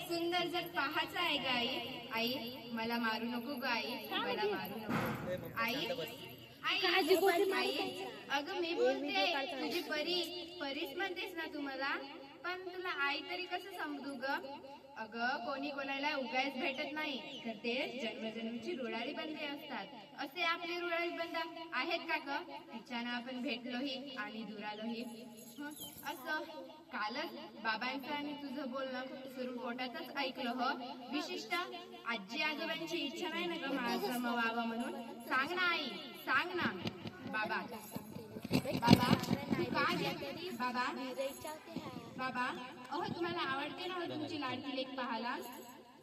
सुंदर जग पाहायचं आहे ग आई. आई मला मारू नको ग आई, मला मारू नको आई. आई अगं मी बोलते तुझी परीच म्हणतेस ना तू मला, पण तुला आई तरी कसं समजू ग. अगं कोणी कोणाला उगायच भेटत नाही, तर ते जन्मजन्मीची रुळाळी बंदी असतात. असे आपले रुळाळी बंद आहेत का ग, तिच्यानं आपण भेटलोही आणि दुरालोही. असं कालच बाबांचं आणि तुझं बोलणं सुरू पोटातच ऐकलं हो. विशिष्ट आजी आजोबांची इच्छा नाही ना ग माझं व्हावं म्हणून. सांग ना आई, सांग ना. बाबा बाबा तू का घेतली बाबा. बाबा अहो तुम्हाला आवडते ना हो तुमची लाडकी लेक पाहायला.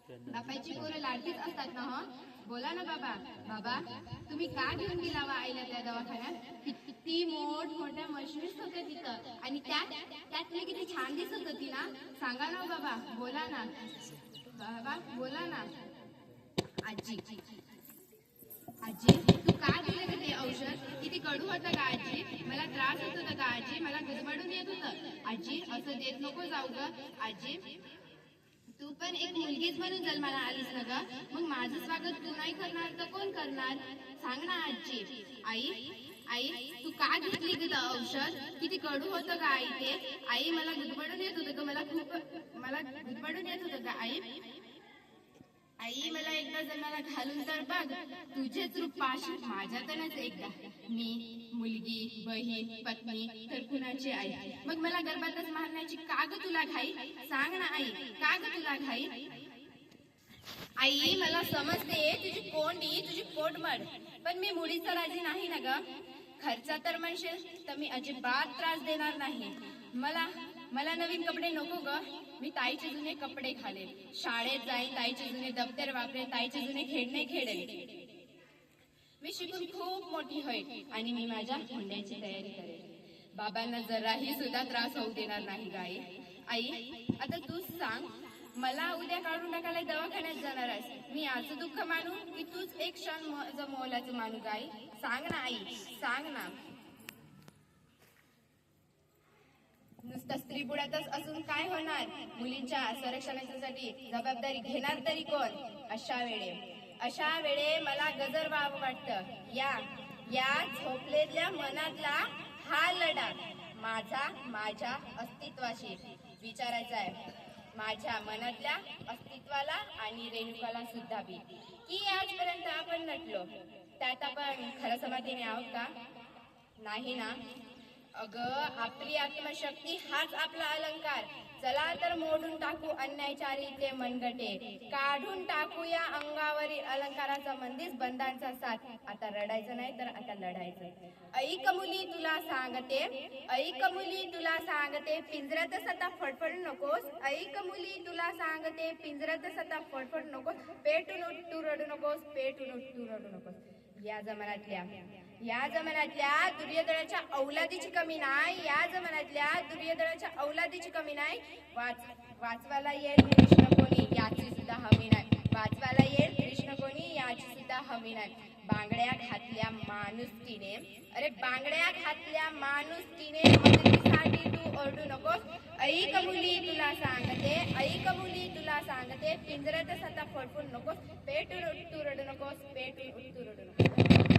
बापाची पोरं लाडकीच असतात ना हो. बोला ना बाबा. बाबा तुम्ही का घेऊन गेला वा आईला त्या दवाखान्यात. किती मोठमोठ्या मशिनीच होत्या तिथं, आणि त्यातली किती छान दिसत होती ना. सांगा ना बाबा, बोला ना बाबा, बोला ना. आजी आजी तू का दिलं का ते औषध. किती कडू होतं का आजी. मला त्रास होत होता का आजी, मला गजबडून येत होतं. आजी असं देत नको जाऊ ग. आजी तू पण एक मुलगीच म्हणून जन्माला आलीस ना ग, मग माझं स्वागत तू नाही करणार तर कोण करणार. सांग ना आजी. आई तू का घेतली ग औषध. किती कडू होतं का आई ते. आई मला गुदमडून येत होतं ग, मला गुदमडून येत होतं का आई. आई मला एकदा जन्माला घालून तर बघ, तुझेच रूप पाशी माझ्यातच एकदा. मी मुलगी, बहीण, पत्नी तर कुणाची आई. मग मला गर्भातच मारण्याची का ग तुला घाई. सांग ना आई, का ग तुला घाई. आई मला समजते तुझी कोंडी, तुझी पोटमड, पण मी मुळीच राजी नाही ना ग. खर्चा तर म्हणशील तर मी अजिबात त्रास देणार नाही. मला नवीन कपडे नको ग. मी ताईचे जुने कपडे घालेल, शाळेत जाईन, ताईचे जुने दप्तर वापरेन, ताईचे जुने खेळणे खेळेल. मी शिकून खूप मोठी होईल आणि मी माझ्या हुंड्याची तयारी करेल. बाबांना जराही सुद्धा त्रास होऊ देणार नाही गाई. आई आता तूच सांग, मला उद्या काढून टाकायला दवाखान्यात जाणार आहेस. मी याचं दुःख मानू की तूच एक क्षण मोलाचं मानू गाई. सांग ना आई, सांग ना. नुसतं स्त्री पुढ्यातच असून काय होणार. मुलींच्या संरक्षणासाठी जबाबदारी घेणार तरी कोण. अशा वेळे मला गजर व्हावं वाटतं. या झोपलेल्या मनातला हा लढा माझ्या अस्तित्वाशी विचारायचा आहे. माझ्या मनातल्या अस्तित्वाला आणि रेणुकाला सुद्धा बी, की आजपर्यंत आपण नटलो त्यात आपण खरं समाधीने आहोत का. नाही ना. अगं आपली आत्मशक्ती हाच आपला अलंकार. चला तर मोडून टाकू अन्यायचारीचे मनगटे, काढून टाकूया अंगावरील अलंकाराचा मंदिस बंधांचा साथ. आता रडायचं नाही तर आता लढायचं. ऐक मुली तुला सांगते, ऐक मुली तुला सांगते, पिंजऱ्यात सता फडफड नकोस. ऐक मुली तुला सांगते, पिंजऱ्यात सता फडफड नकोस. पेटून उठ तू रडू नकोस, पेटून उठ तू रडू नकोस. या जमान्यातल्या दुर्योधनाच्या औलादीची कमी नाही. या जमान्यातल्या दुर्योधनाच्या औलादीची कमी नाही. वाचवायला येईल कृष्ण कोणी याची सुद्धा हमी नाही. वाचवायला येईल कृष्ण कोणी याची सुद्धा हमी नाही. बांगड्या घातल्या माणुसकीने, अरे बांगड्या घातल्या माणुसकीने मदतीसाठी तू ओरडू नकोस. ऐक मुली तुला सांगते, ऐक मुली तुला सांगते, पिंजऱ्यात सता फडफड नकोस. पेटून तू रडू नकोस, पेटून तू रडू नकोस.